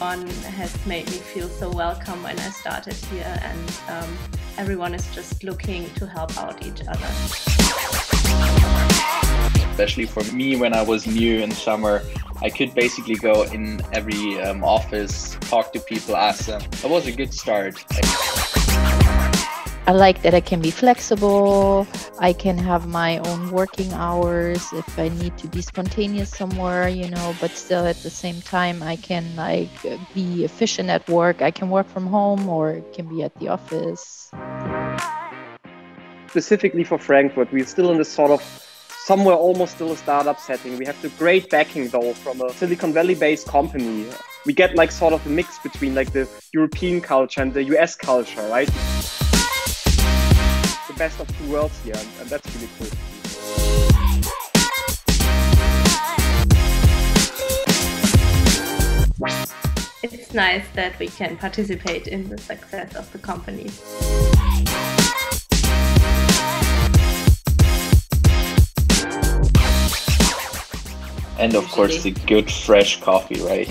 everyone has made me feel so welcome when I started here, and everyone is just looking to help out each other. Especially for me, when I was new in summer, I could basically go in every office, talk to people, ask them. It was a good start. I like that I can be flexible. I can have my own working hours if I need to be spontaneous somewhere, but still at the same time, I can be efficient at work. I can work from home or it can be at the office. Specifically for Frankfurt, we're still in this sort of somewhere almost still a startup setting. We have the great backing though from a Silicon Valley based company. We get sort of a mix between the European culture and the US culture, right? The best of two worlds here, and that's really cool. It's nice that we can participate in the success of the company. And of course, the good fresh coffee, right?